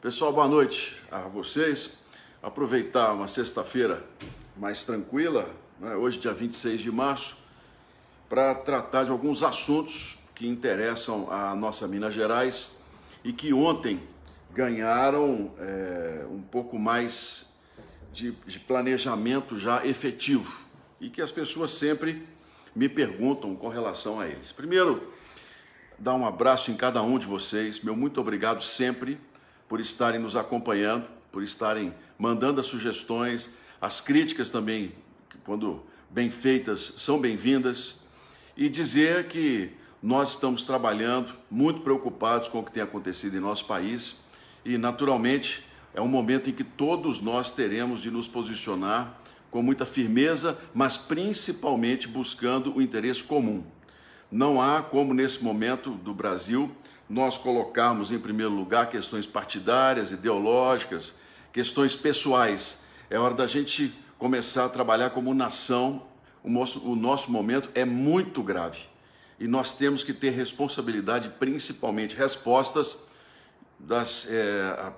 Pessoal, boa noite a vocês. Aproveitar uma sexta-feira mais tranquila, né? Hoje, dia 26 de março, para tratar de alguns assuntos que interessam a nossa Minas Gerais e que ontem ganharam um pouco mais de planejamento já efetivo e que as pessoas sempre me perguntam com relação a eles. Primeiro, dar um abraço em cada um de vocês, meu muito obrigado sempre por estarem nos acompanhando, por estarem mandando as sugestões, as críticas também, que quando bem feitas, são bem-vindas, e dizer que nós estamos trabalhando, muito preocupados com o que tem acontecido em nosso país e, naturalmente, é um momento em que todos nós teremos de nos posicionar com muita firmeza, mas principalmente buscando o interesse comum. Não há como, nesse momento do Brasil, nós colocarmos em primeiro lugar questões partidárias, ideológicas, questões pessoais. É hora da gente começar a trabalhar como nação. O nosso momento é muito grave e nós temos que ter responsabilidade, principalmente respostas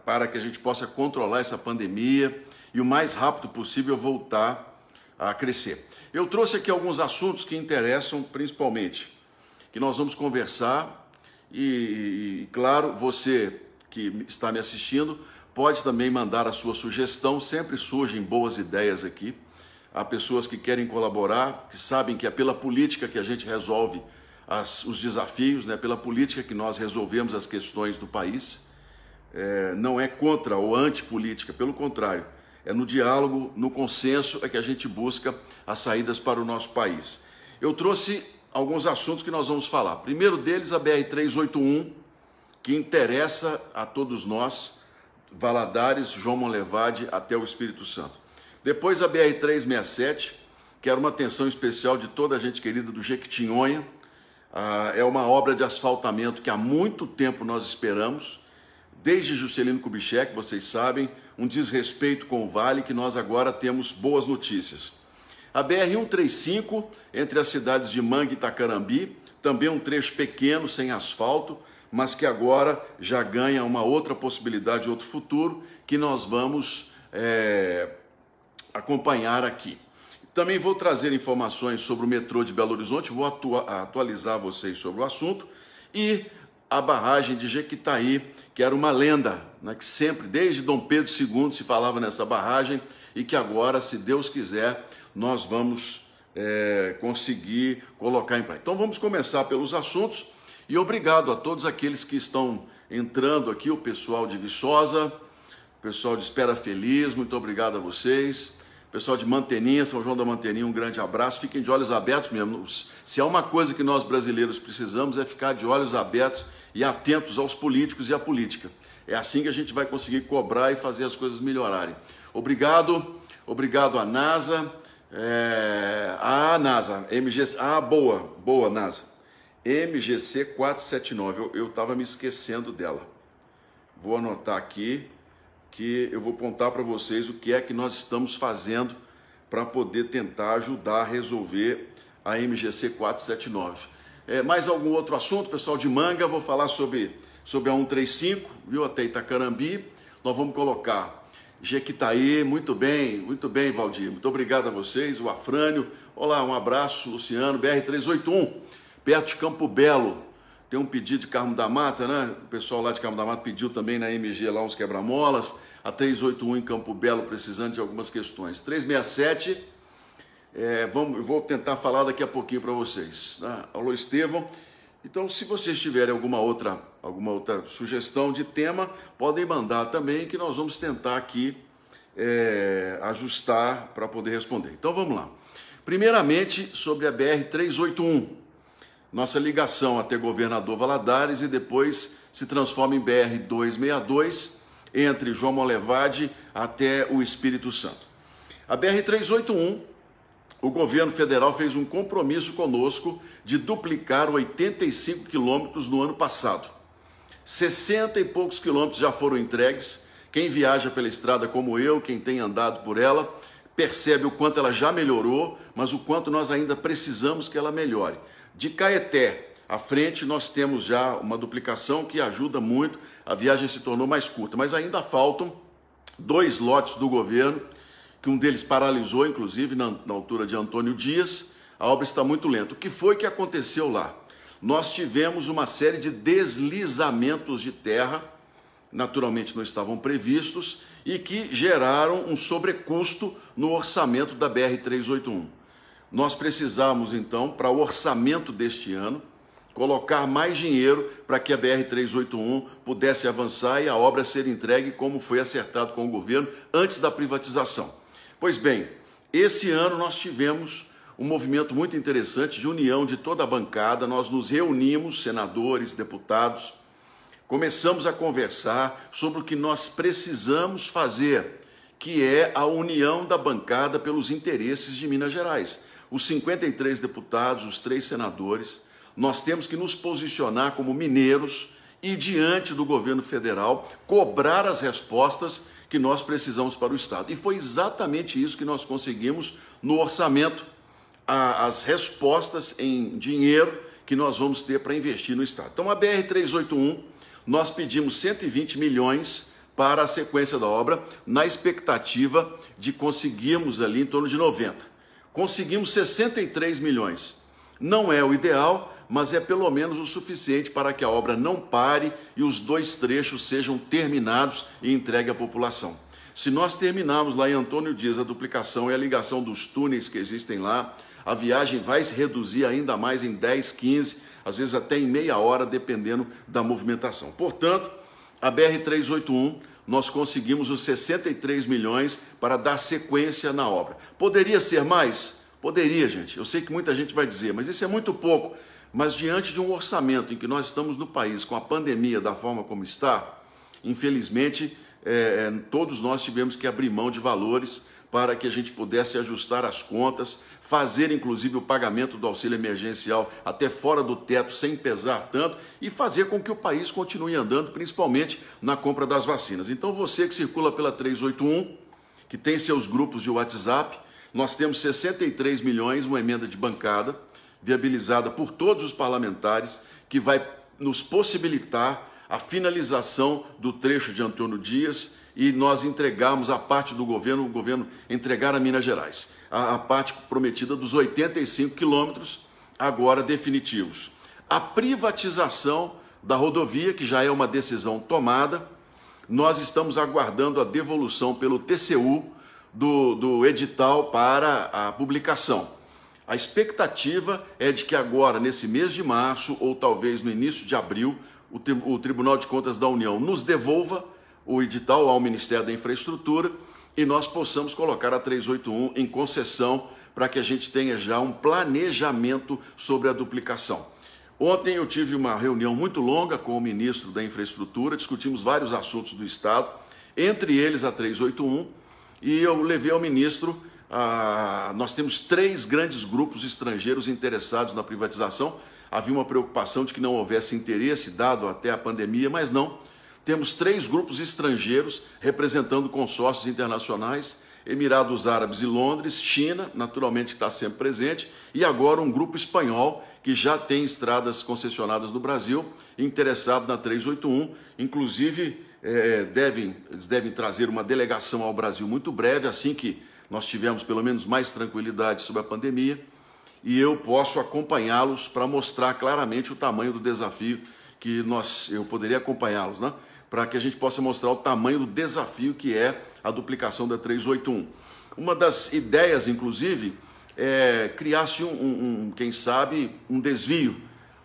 para que a gente possa controlar essa pandemia e o mais rápido possível voltar a crescer. Eu trouxe aqui alguns assuntos que interessam principalmente, que nós vamos conversar e claro, você que está me assistindo pode também mandar a sua sugestão, sempre surgem boas ideias aqui. Há pessoas que querem colaborar, que sabem que é pela política que a gente resolve os desafios, né? Pela política que nós resolvemos as questões do país. Não é contra ou antipolítica, pelo contrário, é no diálogo, no consenso é que a gente busca as saídas para o nosso país. Eu trouxe alguns assuntos que nós vamos falar. Primeiro deles, a BR-381, que interessa a todos nós, Valadares, João Monlevade até o Espírito Santo. Depois a BR-367, que era uma atenção especial de toda a gente querida do Jequitinhonha. É uma obra de asfaltamento que há muito tempo nós esperamos, desde Juscelino Kubitschek, vocês sabem, um desrespeito com o Vale, que nós agora temos boas notícias. A BR-135, entre as cidades de Manga e Itacarambi, também um trecho pequeno, sem asfalto, mas que agora já ganha uma outra possibilidade, outro futuro, que nós vamos acompanhar aqui. Também vou trazer informações sobre o metrô de Belo Horizonte, vou atualizar vocês sobre o assunto, e a barragem de Jequitaí, que era uma lenda, né, que sempre, desde Dom Pedro II, se falava nessa barragem, e que agora, se Deus quiser, nós vamos conseguir colocar em prática. Então vamos começar pelos assuntos e obrigado a todos aqueles que estão entrando aqui, o pessoal de Viçosa, o pessoal de Espera Feliz, muito obrigado a vocês, o pessoal de Manteninha, São João da Manteninha, um grande abraço, fiquem de olhos abertos mesmo. Se há uma coisa que nós brasileiros precisamos é ficar de olhos abertos e atentos aos políticos e à política. É assim que a gente vai conseguir cobrar e fazer as coisas melhorarem. Obrigado à NASA, MGC, boa NASA, MGC 479, eu estava me esquecendo dela. Vou anotar aqui que eu vou contar para vocês o que é que nós estamos fazendo para poder tentar ajudar a resolver a MGC 479. Mais algum outro assunto, pessoal de Manga? Vou falar sobre a 135, viu, até Itacarambi. Nós vamos colocar Jequitaí, muito bem, Valdir, muito obrigado a vocês, o Afrânio, olá, um abraço, Luciano, BR-381, perto de Campo Belo, tem um pedido de Carmo da Mata, né, o pessoal lá de Carmo da Mata pediu também na MG lá uns quebra-molas, a 381 em Campo Belo precisando de algumas questões, 367, eu vou tentar falar daqui a pouquinho para vocês, tá? Alô, Estevão. Então, se vocês tiverem alguma outra sugestão de tema, podem mandar também, que nós vamos tentar aqui ajustar para poder responder. Então, vamos lá. Primeiramente, sobre a BR-381, nossa ligação até Governador Valadares e depois se transforma em BR-262, entre João Monlevade até o Espírito Santo. A BR-381, o governo federal fez um compromisso conosco de duplicar 85 quilômetros no ano passado. 60 e poucos quilômetros já foram entregues. Quem viaja pela estrada como eu, quem tem andado por ela, percebe o quanto ela já melhorou, mas o quanto nós ainda precisamos que ela melhore. De Caeté à frente nós temos já uma duplicação que ajuda muito, a viagem se tornou mais curta, mas ainda faltam 2 lotes do governo, que um deles paralisou, inclusive, na altura de Antônio Dias. A obra está muito lenta. O que foi que aconteceu lá? Nós tivemos uma série de deslizamentos de terra, naturalmente não estavam previstos, e que geraram um sobrecusto no orçamento da BR-381. Nós precisamos, então, para o orçamento deste ano, colocar mais dinheiro para que a BR-381 pudesse avançar e a obra ser entregue como foi acertado com o governo antes da privatização. Pois bem, esse ano nós tivemos um movimento muito interessante de união de toda a bancada. Nós nos reunimos, senadores, deputados, começamos a conversar sobre o que nós precisamos fazer, que é a união da bancada pelos interesses de Minas Gerais. Os 53 deputados, os 3 senadores, nós temos que nos posicionar como mineiros e, diante do governo federal, cobrar as respostas que nós precisamos para o Estado. E foi exatamente isso que nós conseguimos no orçamento, as respostas em dinheiro que nós vamos ter para investir no Estado. Então, a BR-381, nós pedimos 120 milhões para a sequência da obra, na expectativa de conseguirmos ali em torno de 90. Conseguimos 63 milhões. Não é o ideal, mas é pelo menos o suficiente para que a obra não pare e os 2 trechos sejam terminados e entregue à população. Se nós terminarmos lá em Antônio Dias a duplicação e a ligação dos túneis que existem lá, a viagem vai se reduzir ainda mais em 10, 15, às vezes até em meia hora, dependendo da movimentação. Portanto, a BR-381, nós conseguimos os 63 milhões para dar sequência na obra. Poderia ser mais? Poderia, gente. Eu sei que muita gente vai dizer, mas isso é muito pouco. Mas diante de um orçamento em que nós estamos no país com a pandemia da forma como está, infelizmente, todos nós tivemos que abrir mão de valores para que a gente pudesse ajustar as contas, fazer inclusive o pagamento do auxílio emergencial até fora do teto, sem pesar tanto, e fazer com que o país continue andando, principalmente na compra das vacinas. Então você que circula pela 381, que tem seus grupos de WhatsApp, nós temos 63 milhões, uma emenda de bancada, viabilizada por todos os parlamentares, que vai nos possibilitar a finalização do trecho de Antônio Dias e nós entregamos a parte do governo, o governo entregar a Minas Gerais, a parte prometida dos 85 quilômetros, agora definitivos. A privatização da rodovia, que já é uma decisão tomada, nós estamos aguardando a devolução pelo TCU do edital para a publicação. A expectativa é de que agora, nesse mês de março, ou talvez no início de abril, o Tribunal de Contas da União nos devolva o edital ao Ministério da Infraestrutura e nós possamos colocar a 381 em concessão para que a gente tenha já um planejamento sobre a duplicação. Ontem eu tive uma reunião muito longa com o ministro da Infraestrutura, discutimos vários assuntos do Estado, entre eles a 381, e eu levei ao ministro, nós temos 3 grandes grupos estrangeiros interessados na privatização. Havia uma preocupação de que não houvesse interesse, dado até a pandemia, mas não. Temos 3 grupos estrangeiros representando consórcios internacionais, Emirados Árabes e Londres, China, naturalmente está sempre presente, e agora um grupo espanhol que já tem estradas concessionadas no Brasil, interessado na 381, inclusive eles devem trazer uma delegação ao Brasil muito breve, assim que nós tivermos pelo menos mais tranquilidade sobre a pandemia, e eu posso acompanhá-los para mostrar claramente o tamanho do desafio que eu poderia acompanhá-los, né? Para que a gente possa mostrar o tamanho do desafio que é a duplicação da 381. Uma das ideias, inclusive, é criar-se quem sabe, um desvio,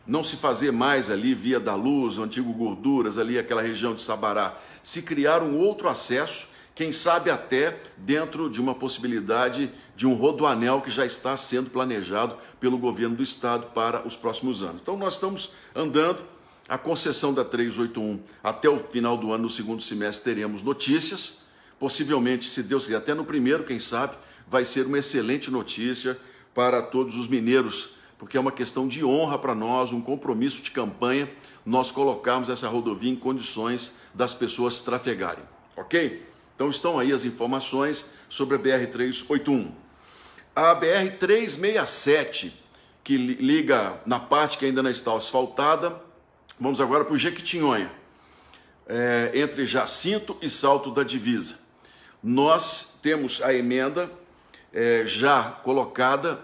não se fazer mais ali Via da Luz, o antigo Gorduras, ali aquela região de Sabará, se criar um outro acesso, quem sabe até dentro de uma possibilidade de um rodoanel que já está sendo planejado pelo governo do estado para os próximos anos. Então nós estamos andando. A concessão da 381 até o final do ano, no segundo semestre, teremos notícias, possivelmente, se Deus quiser, até no primeiro, quem sabe, vai ser uma excelente notícia para todos os mineiros, porque é uma questão de honra para nós, um compromisso de campanha, nós colocarmos essa rodovia em condições das pessoas trafegarem, ok? Então estão aí as informações sobre a BR-381. A BR-367, que liga na parte que ainda não está asfaltada. Vamos agora para o Jequitinhonha, entre Jacinto e Salto da Divisa. Nós temos a emenda já colocada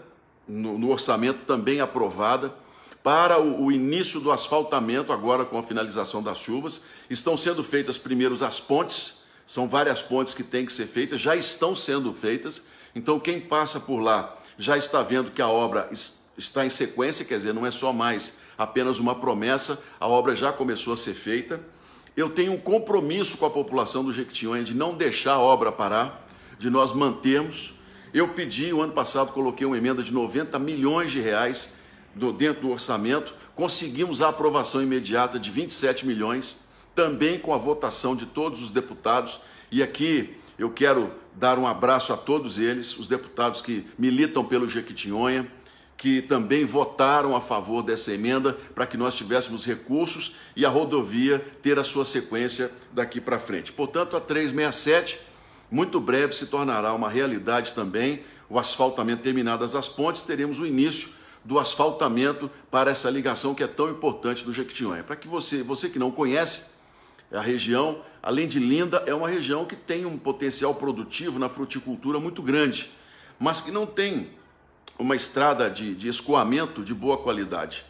no orçamento, também aprovada, para o início do asfaltamento, agora com a finalização das chuvas. Estão sendo feitas primeiro as pontes, são várias pontes que têm que ser feitas, já estão sendo feitas. Então quem passa por lá já está vendo que a obra está em sequência, quer dizer, não é só mais apenas uma promessa, a obra já começou a ser feita. Eu tenho um compromisso com a população do Jequitinhonha de não deixar a obra parar, de nós mantermos. Eu pedi, o ano passado, coloquei uma emenda de 90 milhões de reais dentro do orçamento, conseguimos a aprovação imediata de 27 milhões, também com a votação de todos os deputados. E aqui eu quero dar um abraço a todos eles, os deputados que militam pelo Jequitinhonha, que também votaram a favor dessa emenda para que nós tivéssemos recursos e a rodovia ter a sua sequência daqui para frente. Portanto, a 367 muito breve se tornará uma realidade também. O asfaltamento, terminadas as pontes, teremos o início do asfaltamento para essa ligação que é tão importante do Jequitinhonha. Para que você que não conhece a região, além de linda, é uma região que tem um potencial produtivo na fruticultura muito grande, mas que não tem uma estrada de escoamento de boa qualidade.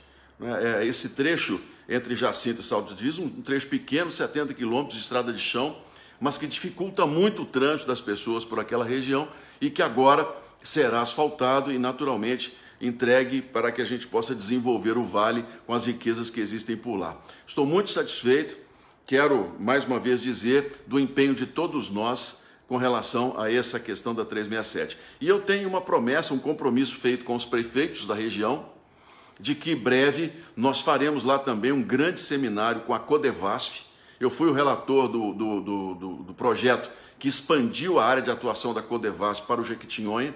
Esse trecho entre Jacinto e Salto da Divisa, um trecho pequeno, 70 quilômetros de estrada de chão, mas que dificulta muito o trânsito das pessoas por aquela região e que agora será asfaltado e naturalmente entregue para que a gente possa desenvolver o vale com as riquezas que existem por lá. Estou muito satisfeito, quero mais uma vez dizer do empenho de todos nós com relação a essa questão da 367. E eu tenho uma promessa, um compromisso feito com os prefeitos da região, de que breve nós faremos lá também um grande seminário com a Codevasf. Eu fui o relator do projeto que expandiu a área de atuação da Codevasf para o Jequitinhonha,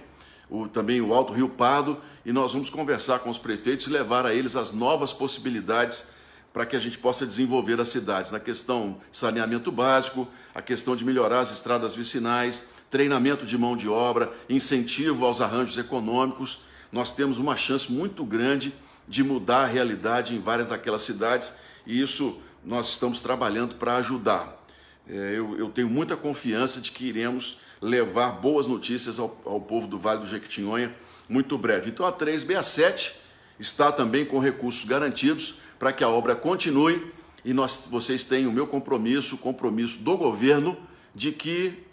também o Alto Rio Pardo, e nós vamos conversar com os prefeitos e levar a eles as novas possibilidades para que a gente possa desenvolver as cidades, na questão de saneamento básico, a questão de melhorar as estradas vicinais, treinamento de mão de obra, incentivo aos arranjos econômicos. Nós temos uma chance muito grande de mudar a realidade em várias daquelas cidades e isso nós estamos trabalhando para ajudar. Eu tenho muita confiança de que iremos levar boas notícias ao povo do Vale do Jequitinhonha muito breve. Então a 367 está também com recursos garantidos para que a obra continue e vocês têm o meu compromisso, o compromisso do governo de que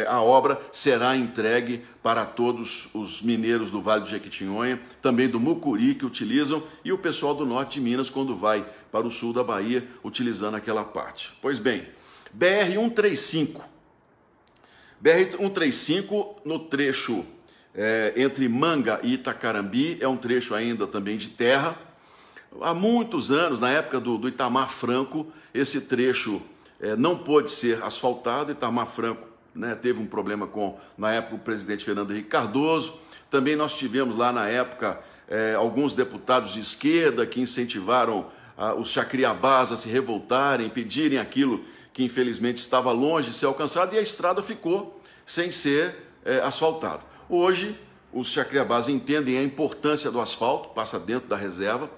a obra será entregue para todos os mineiros do Vale do Jequitinhonha, também do Mucuri que utilizam e o pessoal do norte de Minas quando vai para o sul da Bahia utilizando aquela parte. Pois bem, BR-135. BR-135 no trecho entre Manga e Itacarambi, é um trecho ainda também de terra. Há muitos anos, na época do Itamar Franco, esse trecho não pôde ser asfaltado. Itamar Franco teve um problema na época, o presidente Fernando Henrique Cardoso. Também nós tivemos lá na época alguns deputados de esquerda que incentivaram os chacriabás a se revoltarem, pedirem aquilo que infelizmente estava longe de ser alcançado e a estrada ficou sem ser asfaltada. Hoje, os chacriabás entendem a importância do asfalto, passa dentro da reserva,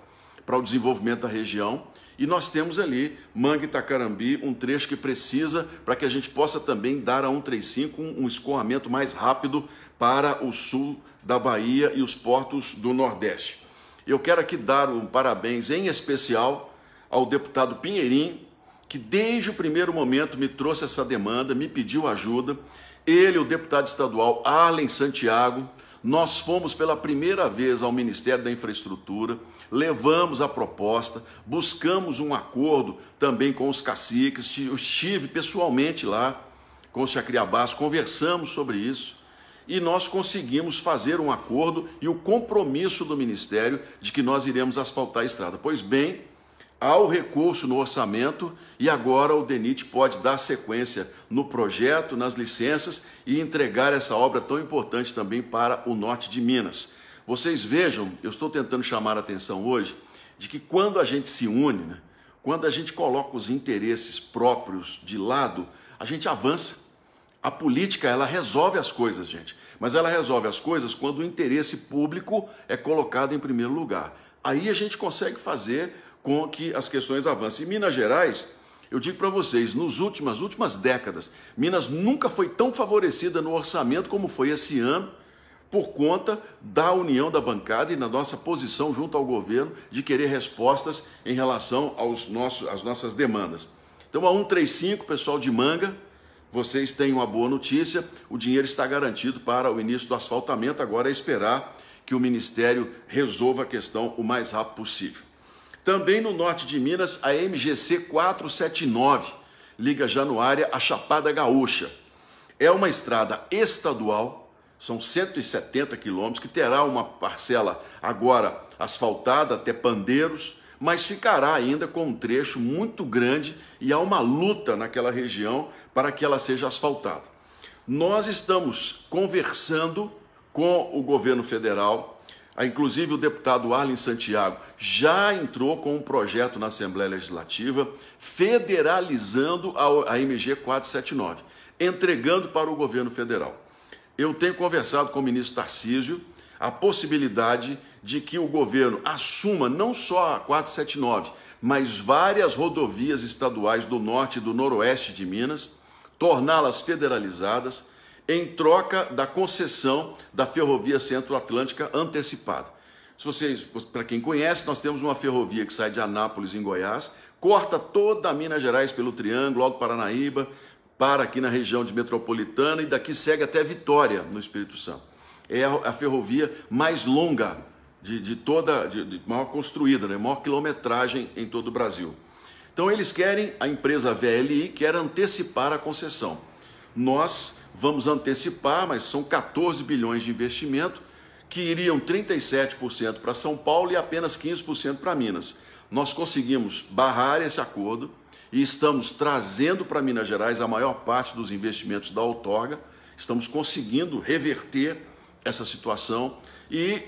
para o desenvolvimento da região. E nós temos ali, Manga e Itacarambi, um trecho que precisa para que a gente possa também dar a 135 um escoamento mais rápido para o sul da Bahia e os portos do Nordeste. Eu quero aqui dar um parabéns em especial ao deputado Pinheirinho, que desde o primeiro momento me trouxe essa demanda, me pediu ajuda. Ele, o deputado estadual Arlen Santiago, nós fomos pela primeira vez ao Ministério da Infraestrutura, levamos a proposta, buscamos um acordo também com os caciques, eu estive pessoalmente lá com os chacriabás, conversamos sobre isso e nós conseguimos fazer um acordo e o compromisso do Ministério de que nós iremos asfaltar a estrada. Pois bem, há o recurso no orçamento e agora o DENIT pode dar sequência no projeto, nas licenças e entregar essa obra tão importante também para o norte de Minas. Vocês vejam, eu estou tentando chamar a atenção hoje, de que quando a gente se une, quando a gente coloca os interesses próprios de lado, a gente avança. A política, ela resolve as coisas, gente, mas ela resolve as coisas quando o interesse público é colocado em primeiro lugar. Aí a gente consegue fazer com que as questões avancem. Em Minas Gerais, eu digo para vocês, nas últimas décadas, Minas nunca foi tão favorecida no orçamento como foi esse ano, por conta da união da bancada e na nossa posição junto ao governo de querer respostas em relação às nossas demandas. Então, a 135, pessoal de Manga, vocês têm uma boa notícia, o dinheiro está garantido para o início do asfaltamento, agora é esperar que o Ministério resolva a questão o mais rápido possível. Também no norte de Minas, a MGC 479 liga Januária a Chapada Gaúcha. É uma estrada estadual, são 170 quilômetros, que terá uma parcela agora asfaltada até Pandeiros, mas ficará ainda com um trecho muito grande e há uma luta naquela região para que ela seja asfaltada. Nós estamos conversando com o governo federal, inclusive o deputado Arlen Santiago já entrou com um projeto na Assembleia Legislativa federalizando a MG 479, entregando para o governo federal. Eu tenho conversado com o ministro Tarcísio a possibilidade de que o governo assuma não só a 479, mas várias rodovias estaduais do norte e do noroeste de Minas, torná-las federalizadas em troca da concessão da Ferrovia Centro-Atlântica antecipada. Para quem conhece, nós temos uma ferrovia que sai de Anápolis, em Goiás, corta toda a Minas Gerais pelo Triângulo, Alto Paranaíba, para aqui na região de Metropolitana e daqui segue até Vitória, no Espírito Santo. É a ferrovia mais longa, de maior construída, né? Maior quilometragem em todo o Brasil. Então eles querem, a empresa VLI quer antecipar a concessão. Nós vamos antecipar, mas são 14 bilhões de investimento, que iriam 37% para São Paulo e apenas 15% para Minas. Nós conseguimos barrar esse acordo, e estamos trazendo para Minas Gerais a maior parte dos investimentos da outorga, estamos conseguindo reverter essa situação e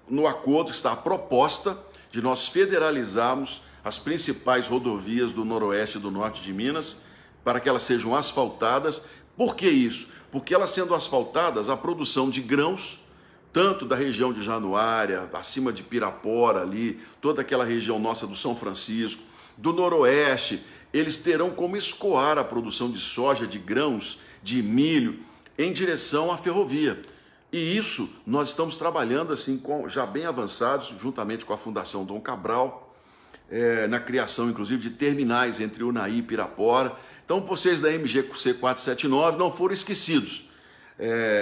no acordo está a proposta de nós federalizarmos as principais rodovias do noroeste e do norte de Minas para que elas sejam asfaltadas. Por que isso? Porque elas sendo asfaltadas, a produção de grãos, tanto da região de Januária, acima de Pirapora ali, toda aquela região nossa do São Francisco, do noroeste, eles terão como escoar a produção de soja, de grãos, de milho, em direção à ferrovia. E isso nós estamos trabalhando assim, já bem avançados, juntamente com a Fundação Dom Cabral, na criação, inclusive, de terminais entre Unaí e Pirapora. Então, vocês da MGC 479 não foram esquecidos.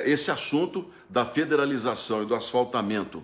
Esse assunto da federalização e do asfaltamento,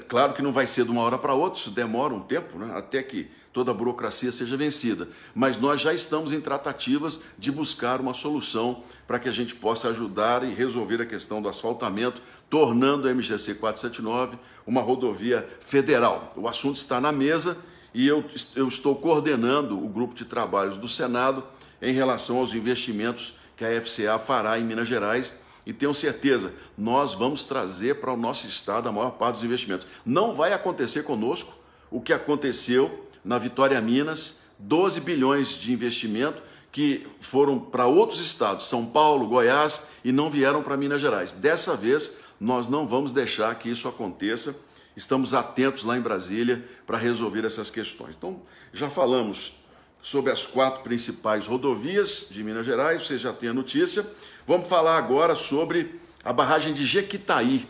claro que não vai ser de uma hora para outra, isso demora um tempo, né, até que toda a burocracia seja vencida, mas nós já estamos em tratativas de buscar uma solução para que a gente possa ajudar e resolver a questão do asfaltamento, tornando a MGC 479 uma rodovia federal. O assunto está na mesa e eu estou coordenando o grupo de trabalhos do Senado em relação aos investimentos que a FCA fará em Minas Gerais, e tenho certeza, nós vamos trazer para o nosso estado a maior parte dos investimentos. Não vai acontecer conosco o que aconteceu na Vitória Minas, 12 bilhões de investimento que foram para outros estados, São Paulo, Goiás, e não vieram para Minas Gerais. Dessa vez, nós não vamos deixar que isso aconteça. Estamos atentos lá em Brasília para resolver essas questões. Então, já falamos sobre as 4 principais rodovias de Minas Gerais, você já tem a notícia. Vamos falar agora sobre a barragem de Jequitaí,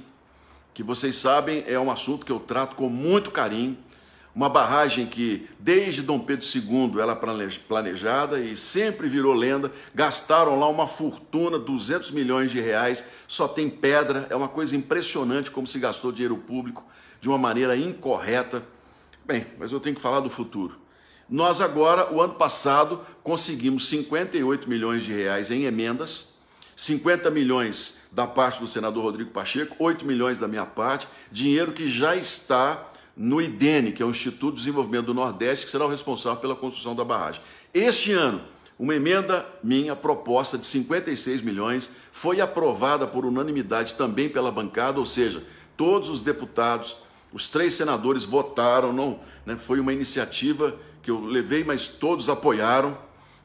que vocês sabem é um assunto que eu trato com muito carinho. Uma barragem que, desde Dom Pedro II, ela é planejada e sempre virou lenda. Gastaram lá uma fortuna, 200 milhões de reais, só tem pedra. É uma coisa impressionante como se gastou dinheiro público de uma maneira incorreta. Bem, mas eu tenho que falar do futuro. Nós agora, o ano passado, conseguimos 58 milhões de reais em emendas, 50 milhões da parte do senador Rodrigo Pacheco, 8 milhões da minha parte, dinheiro que já está no IDENE, que é o Instituto de Desenvolvimento do Nordeste, que será o responsável pela construção da barragem. Este ano, uma emenda minha, proposta de 56 milhões, foi aprovada por unanimidade também pela bancada, ou seja, todos os deputados, os 3 senadores votaram, não, né, foi uma iniciativa que eu levei, mas todos apoiaram.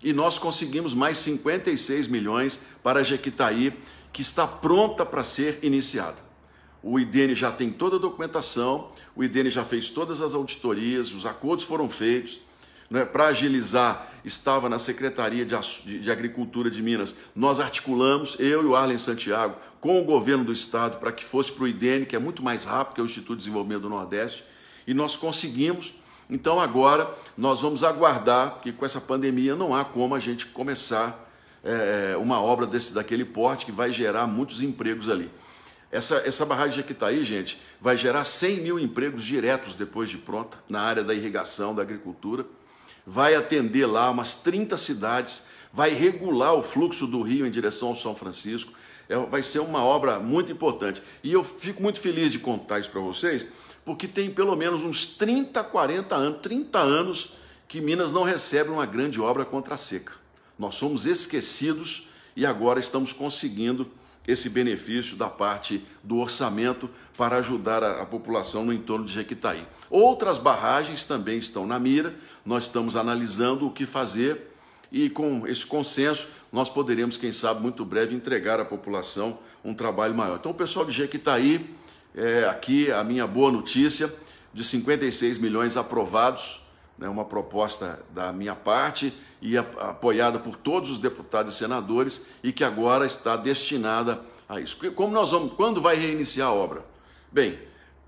e nós conseguimos mais 56 milhões para Jequitaí, que está pronta para ser iniciada. O IDENE já tem toda a documentação, o IDENE já fez todas as auditorias, os acordos foram feitos, né? Para agilizar, estava na Secretaria de Agricultura de Minas, nós articulamos, eu e o Arlen Santiago, com o governo do estado, para que fosse para o IDENE, que é muito mais rápido que o Instituto de Desenvolvimento do Nordeste, e nós conseguimos. Então agora nós vamos aguardar, que com essa pandemia não há como a gente começar uma obra daquele porte que vai gerar muitos empregos ali. Essa barragem de Jequitaí, gente, vai gerar 100 mil empregos diretos depois de pronta, na área da irrigação, da agricultura, vai atender lá umas 30 cidades, vai regular o fluxo do rio em direção ao São Francisco, vai ser uma obra muito importante. E eu fico muito feliz de contar isso para vocês, porque tem pelo menos uns 30 anos que Minas não recebe uma grande obra contra a seca. Nós somos esquecidos e agora estamos conseguindo esse benefício da parte do orçamento para ajudar a população no entorno de Jequitaí. Outras barragens também estão na mira, nós estamos analisando o que fazer e com esse consenso nós poderemos, quem sabe, muito breve entregar à população um trabalho maior. Então, o pessoal de Jequitaí, aqui a minha boa notícia de 56 milhões aprovados, né, uma proposta da minha parte e apoiada por todos os deputados e senadores e que agora está destinada a isso. Quando vai reiniciar a obra? Bem,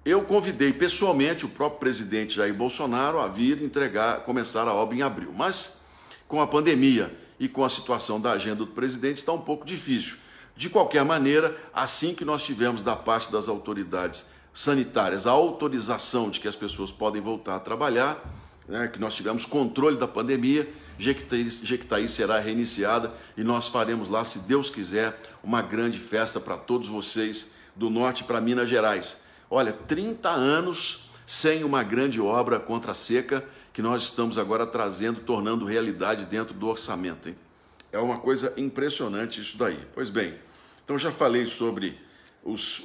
eu convidei pessoalmente o próprio presidente Jair Bolsonaro a vir começar a obra em abril, mas com a pandemia e com a situação da agenda do presidente está um pouco difícil. De qualquer maneira, assim que nós tivermos da parte das autoridades sanitárias a autorização de que as pessoas podem voltar a trabalhar, né, que nós tivemos controle da pandemia, Jequitaí será reiniciada e nós faremos lá, se Deus quiser, uma grande festa para todos vocês do norte para Minas Gerais. Olha, 30 anos sem uma grande obra contra a seca que nós estamos agora trazendo, tornando realidade dentro do orçamento, hein? É uma coisa impressionante isso daí. Pois bem, então já falei sobre os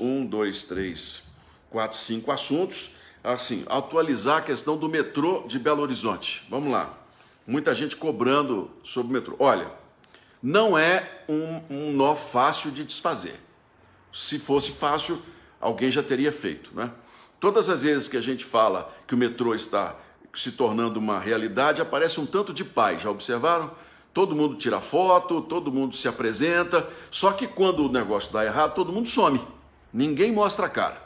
5 assuntos. Assim, atualizar a questão do metrô de Belo Horizonte. Vamos lá. Muita gente cobrando sobre o metrô. Olha, não é um nó fácil de desfazer. Se fosse fácil, alguém já teria feito, né? Todas as vezes que a gente fala que o metrô está se tornando uma realidade, aparece um tanto de paz. Já observaram? Todo mundo tira foto, todo mundo se apresenta, só que quando o negócio dá errado, todo mundo some. Ninguém mostra a cara.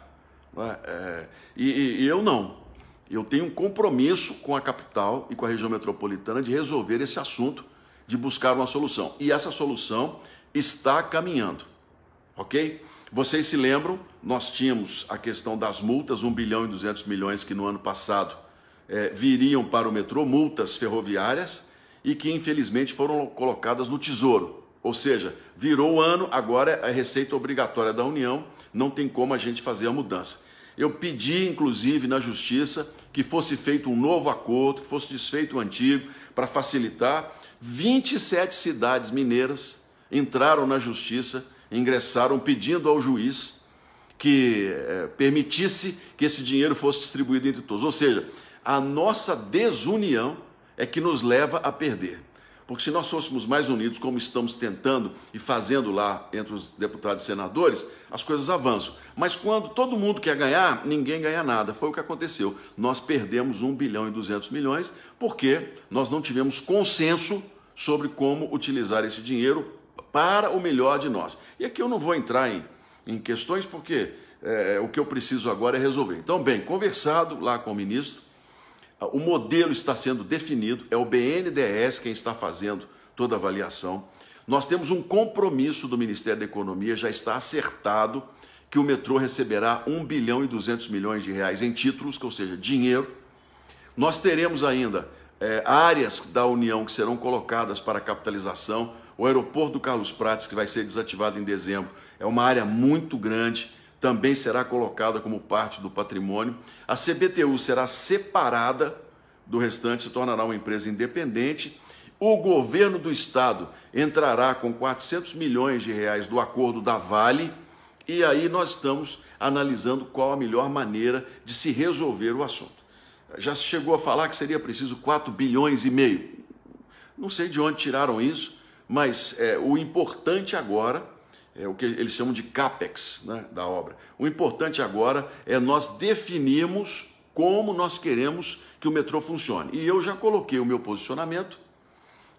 E eu não. Eu tenho um compromisso com a capital e com a região metropolitana de resolver esse assunto, de buscar uma solução. E essa solução está caminhando, ok? Vocês se lembram, nós tínhamos a questão das multas, 1 bilhão e 200 milhões que no ano passado viriam para o metrô, multas ferroviárias, e que infelizmente foram colocadas no Tesouro. Ou seja, virou o ano, agora é receita obrigatória da União, não tem como a gente fazer a mudança. Eu pedi, inclusive, na Justiça, que fosse feito um novo acordo, que fosse desfeito o antigo, para facilitar. 27 cidades mineiras entraram na Justiça, ingressaram pedindo ao juiz que permitisse que esse dinheiro fosse distribuído entre todos. Ou seja, a nossa desunião é que nos leva a perder. Porque se nós fôssemos mais unidos, como estamos tentando e fazendo lá entre os deputados e senadores, as coisas avançam. Mas quando todo mundo quer ganhar, ninguém ganha nada. Foi o que aconteceu. Nós perdemos 1 bilhão e 200 milhões porque nós não tivemos consenso sobre como utilizar esse dinheiro para o melhor de nós. E aqui eu não vou entrar em questões porque o que eu preciso agora é resolver. Então, bem, conversado lá com o ministro, o modelo está sendo definido, é o BNDES quem está fazendo toda a avaliação. Nós temos um compromisso do Ministério da Economia, já está acertado que o metrô receberá 1 bilhão e 200 milhões de reais em títulos, ou seja, dinheiro. Nós teremos ainda áreas da União que serão colocadas para capitalização. O aeroporto do Carlos Prates, que vai ser desativado em dezembro, é uma área muito grande, também será colocada como parte do patrimônio. A CBTU será separada do restante, se tornará uma empresa independente. O governo do estado entrará com 400 milhões de reais do acordo da Vale, e aí nós estamos analisando qual a melhor maneira de se resolver o assunto. Já se chegou a falar que seria preciso 4 bilhões e meio. Não sei de onde tiraram isso, mas o importante agora é o que eles chamam de CAPEX, né, da obra. O importante agora é nós definirmos como nós queremos que o metrô funcione. E eu já coloquei o meu posicionamento,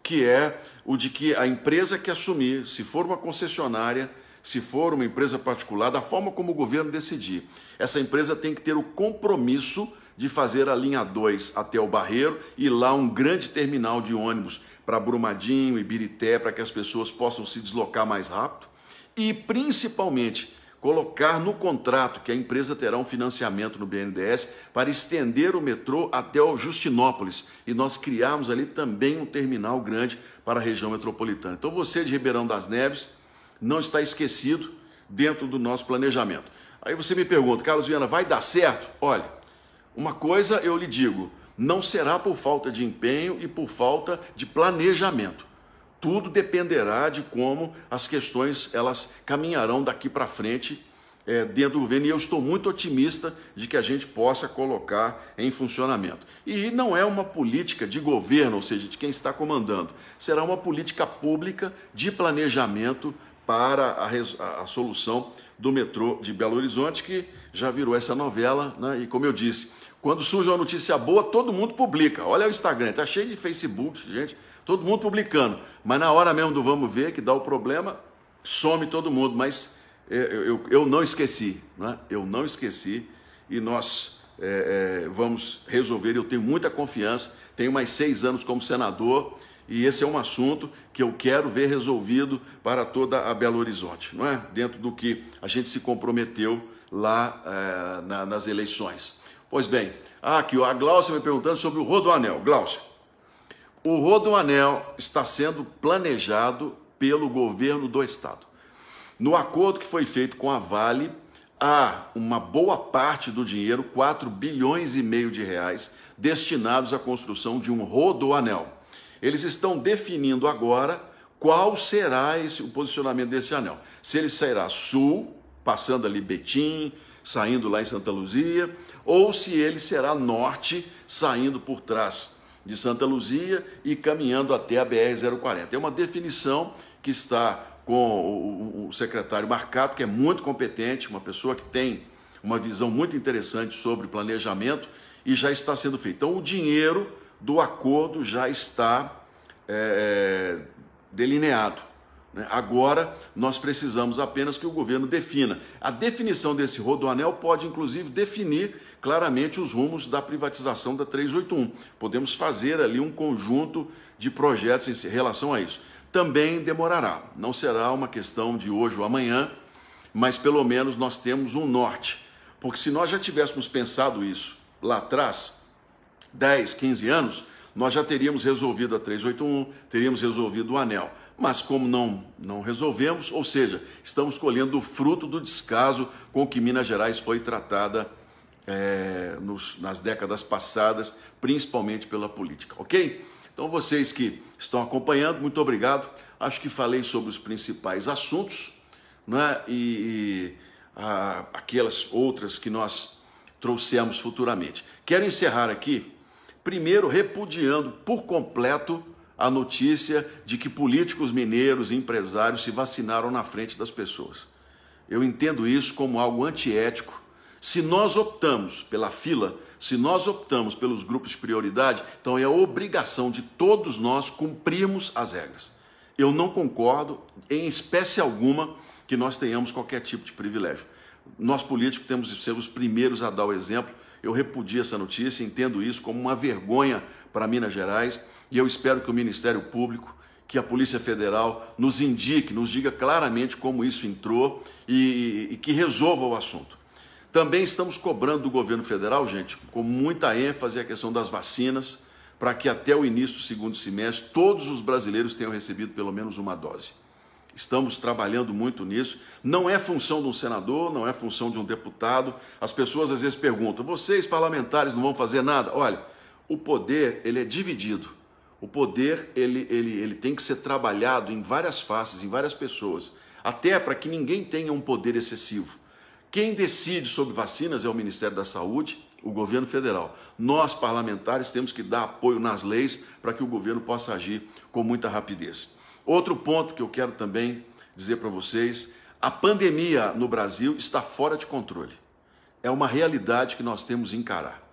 que é o de que a empresa que assumir, se for uma concessionária, se for uma empresa particular, da forma como o governo decidir, essa empresa tem que ter o compromisso de fazer a linha 2 até o Barreiro e lá um grande terminal de ônibus para Brumadinho e Ibirité, para que as pessoas possam se deslocar mais rápido e, principalmente, colocar no contrato que a empresa terá um financiamento no BNDES para estender o metrô até o Justinópolis e nós criarmos ali também um terminal grande para a região metropolitana. Então você de Ribeirão das Neves não está esquecido dentro do nosso planejamento. Aí você me pergunta, Carlos Viana, vai dar certo? Olha, uma coisa eu lhe digo, não será por falta de empenho e por falta de planejamento. Tudo dependerá de como as questões elas caminharão daqui para frente dentro do governo. E eu estou muito otimista de que a gente possa colocar em funcionamento. E não é uma política de governo, ou seja, de quem está comandando. Será uma política pública de planejamento para a solução do metrô de Belo Horizonte, que já virou essa novela, né? E como eu disse, quando surge uma notícia boa, todo mundo publica. Olha o Instagram, está cheio de Facebook, gente. Todo mundo publicando, mas na hora mesmo do vamos ver, que dá o problema, some todo mundo, mas eu não esqueci, né? Eu não esqueci e nós vamos resolver, eu tenho muita confiança, tenho mais 6 anos como senador e esse é um assunto que eu quero ver resolvido para toda a Belo Horizonte, não é? Dentro do que a gente se comprometeu lá nas eleições. Pois bem, aqui a Glaucia me perguntando sobre o Rodoanel. Glaucia, o Rodoanel está sendo planejado pelo governo do estado. No acordo que foi feito com a Vale, há uma boa parte do dinheiro, 4,5 bilhões de reais, destinados à construção de um Rodoanel. Eles estão definindo agora qual será o posicionamento desse anel. Se ele sairá sul, passando ali Betim, saindo lá em Santa Luzia, ou se ele será norte, saindo por trás de Santa Luzia e caminhando até a BR-040. É uma definição que está com o secretário Marcato, que é muito competente, uma pessoa que tem uma visão muito interessante sobre planejamento e já está sendo feito. Então, o dinheiro do acordo já está delineado, né? Agora, nós precisamos apenas que o governo defina. A definição desse Rodoanel pode, inclusive, definir claramente os rumos da privatização da 381. Podemos fazer ali um conjunto de projetos em relação a isso. Também demorará, não será uma questão de hoje ou amanhã, mas pelo menos nós temos um norte. Porque se nós já tivéssemos pensado isso lá atrás, 10, 15 anos, nós já teríamos resolvido a 381, teríamos resolvido o anel. Mas como não resolvemos, ou seja, estamos colhendo o fruto do descaso com que Minas Gerais foi tratada nas décadas passadas, principalmente pela política, ok? Então vocês que estão acompanhando, muito obrigado. Acho que falei sobre os principais assuntos, né? E aquelas outras que nós trouxemos futuramente. Quero encerrar aqui, primeiro repudiando por completo a notícia de que políticos mineiros e empresários se vacinaram na frente das pessoas. Eu entendo isso como algo antiético. Se nós optamos pela fila, se nós optamos pelos grupos de prioridade, então é a obrigação de todos nós cumprirmos as regras. Eu não concordo, em espécie alguma, que nós tenhamos qualquer tipo de privilégio. Nós políticos temos de ser os primeiros a dar o exemplo. Eu repudio essa notícia, entendo isso como uma vergonha para Minas Gerais e eu espero que o Ministério Público, que a Polícia Federal nos indique, nos diga claramente como isso entrou e que resolva o assunto. Também estamos cobrando do governo federal, gente, com muita ênfase a questão das vacinas, para que até o início do segundo semestre todos os brasileiros tenham recebido pelo menos uma dose. Estamos trabalhando muito nisso. Não é função de um senador, não é função de um deputado. As pessoas às vezes perguntam, vocês parlamentares não vão fazer nada? Olha, o poder ele é dividido. O poder ele tem que ser trabalhado em várias faces, em várias pessoas, até para que ninguém tenha um poder excessivo. Quem decide sobre vacinas é o Ministério da Saúde, o governo federal. Nós, parlamentares, temos que dar apoio nas leis para que o governo possa agir com muita rapidez. Outro ponto que eu quero também dizer para vocês, a pandemia no Brasil está fora de controle. É uma realidade que nós temos que encarar.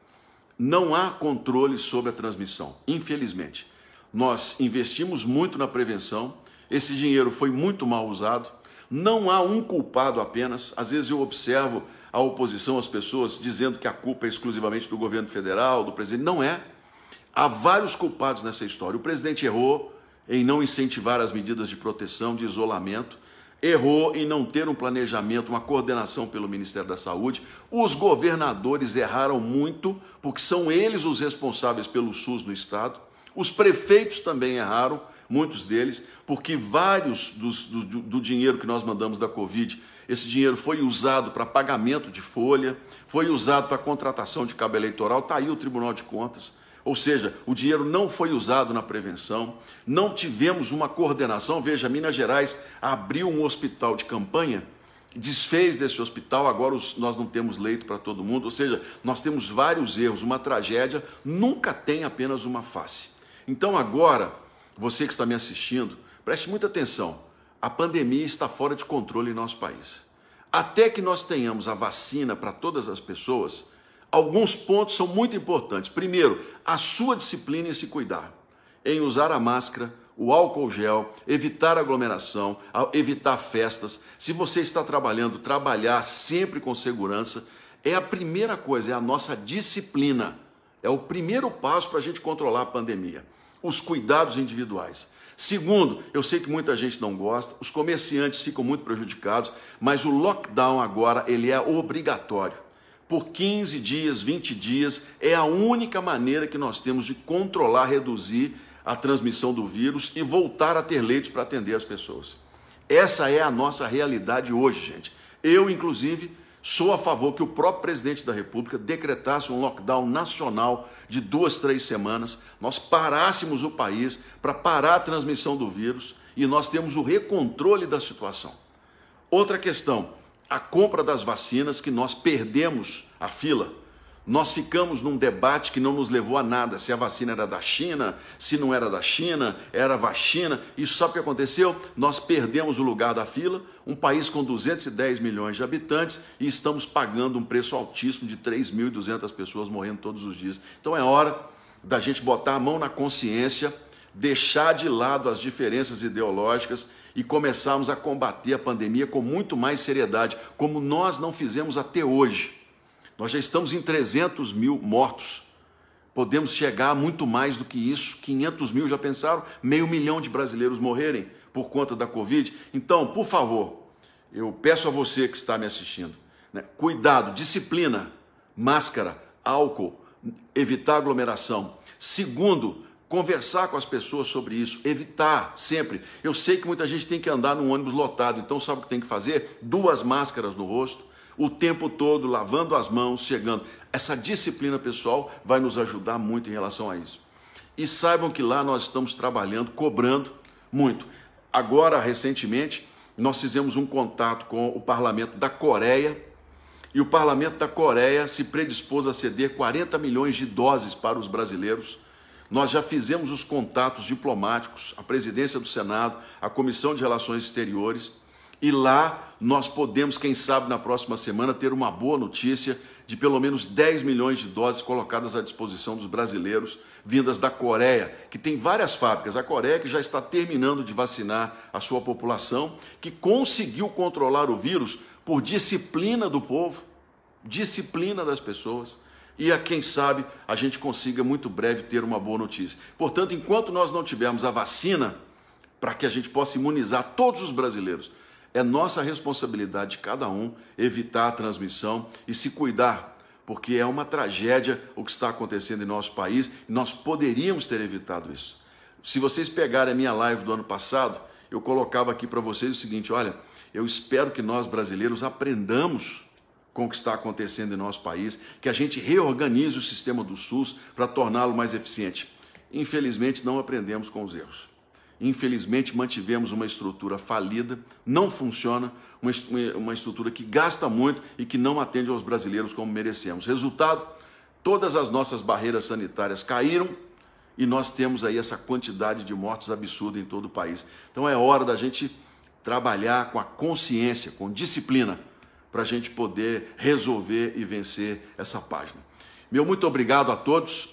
Não há controle sobre a transmissão, infelizmente. Nós investimos muito na prevenção, esse dinheiro foi muito mal usado, não há um culpado apenas. Às vezes eu observo a oposição, as pessoas dizendo que a culpa é exclusivamente do governo federal, do presidente. Não é. Há vários culpados nessa história. O presidente errou em não incentivar as medidas de proteção, de isolamento, errou em não ter um planejamento, uma coordenação pelo Ministério da Saúde. Os governadores erraram muito, porque são eles os responsáveis pelo SUS no estado. Os prefeitos também erraram, muitos deles, porque vários do dinheiro que nós mandamos da Covid, esse dinheiro foi usado para pagamento de folha, foi usado para contratação de cabo eleitoral, está aí o Tribunal de Contas. Ou seja, o dinheiro não foi usado na prevenção, não tivemos uma coordenação. Veja, Minas Gerais abriu um hospital de campanha, desfez desse hospital, agora nós não temos leito para todo mundo. Ou seja, nós temos vários erros, uma tragédia nunca tem apenas uma face. Então agora, você que está me assistindo, preste muita atenção, a pandemia está fora de controle em nosso país. Até que nós tenhamos a vacina para todas as pessoas, alguns pontos são muito importantes. Primeiro, a sua disciplina em se cuidar, em usar a máscara, o álcool gel, evitar aglomeração, evitar festas. Se você está trabalhando, trabalhar sempre com segurança, é a primeira coisa, é a nossa disciplina. É o primeiro passo para a gente controlar a pandemia. Os cuidados individuais. Segundo, eu sei que muita gente não gosta, os comerciantes ficam muito prejudicados, mas o lockdown agora ele é obrigatório. Por 15 dias, 20 dias, é a única maneira que nós temos de controlar, reduzir a transmissão do vírus e voltar a ter leitos para atender as pessoas. Essa é a nossa realidade hoje, gente. Eu, inclusive, sou a favor que o próprio presidente da República decretasse um lockdown nacional de 2, 3 semanas, nós parássemos o país para parar a transmissão do vírus e nós temos o recontrole da situação. Outra questão, a compra das vacinas, que nós perdemos a fila. Nós ficamos num debate que não nos levou a nada, se a vacina era da China, se não era da China, era vacina. Isso sabe o que aconteceu? Nós perdemos o lugar da fila, um país com 210 milhões de habitantes e estamos pagando um preço altíssimo de 3.200 pessoas morrendo todos os dias. Então é hora da gente botar a mão na consciência, deixar de lado as diferenças ideológicas e começarmos a combater a pandemia com muito mais seriedade, como nós não fizemos até hoje. Nós já estamos em 300 mil mortos. Podemos chegar a muito mais do que isso. 500 mil, já pensaram? 500 mil de brasileiros morrerem por conta da Covid? Então, por favor, eu peço a você que está me assistindo, né? Cuidado, disciplina, máscara, álcool, evitar aglomeração. Segundo, conversar com as pessoas sobre isso, evitar sempre. Eu sei que muita gente tem que andar num ônibus lotado, então sabe o que tem que fazer? 2 máscaras no rosto, o tempo todo, lavando as mãos, chegando. Essa disciplina pessoal vai nos ajudar muito em relação a isso. E saibam que lá nós estamos trabalhando, cobrando muito. Agora, recentemente, nós fizemos um contato com o parlamento da Coreia, e o parlamento da Coreia se predispôs a ceder 40 milhões de doses para os brasileiros. Nós já fizemos os contatos diplomáticos, a presidência do Senado, a Comissão de Relações Exteriores, e lá nós podemos, quem sabe na próxima semana, ter uma boa notícia de pelo menos 10 milhões de doses colocadas à disposição dos brasileiros, vindas da Coreia, que tem várias fábricas. A Coreia que já está terminando de vacinar a sua população, que conseguiu controlar o vírus por disciplina do povo, disciplina das pessoas. E a quem sabe a gente consiga muito breve ter uma boa notícia. Portanto, enquanto nós não tivermos a vacina, para que a gente possa imunizar todos os brasileiros, é nossa responsabilidade de cada um evitar a transmissão e se cuidar, porque é uma tragédia o que está acontecendo em nosso país e nós poderíamos ter evitado isso. Se vocês pegarem a minha live do ano passado, eu colocava aqui para vocês o seguinte: olha, eu espero que nós brasileiros aprendamos com o que está acontecendo em nosso país, que a gente reorganize o sistema do SUS para torná-lo mais eficiente. Infelizmente, não aprendemos com os erros. Infelizmente, mantivemos uma estrutura falida, não funciona, uma estrutura que gasta muito e que não atende aos brasileiros como merecemos. Resultado, Todas as nossas barreiras sanitárias caíram e nós temos aí essa quantidade de mortes absurda em todo o país. Então é hora da gente trabalhar com a consciência, com disciplina, para a gente poder resolver e vencer essa página. Meu muito obrigado a todos.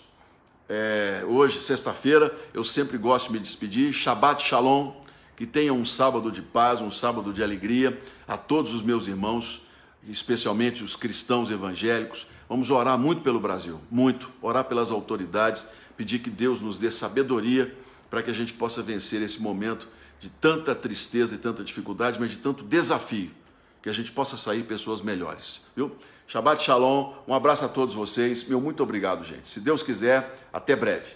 Hoje, sexta-feira, eu sempre gosto de me despedir. Shabbat Shalom, que tenham um sábado de paz, um sábado de alegria. A todos os meus irmãos, especialmente os cristãos evangélicos, vamos orar muito pelo Brasil, muito, orar pelas autoridades, pedir que Deus nos dê sabedoria para que a gente possa vencer esse momento de tanta tristeza e tanta dificuldade, mas de tanto desafio, que a gente possa sair pessoas melhores, viu? Shabbat Shalom, um abraço a todos vocês, meu muito obrigado, gente. Se Deus quiser, até breve.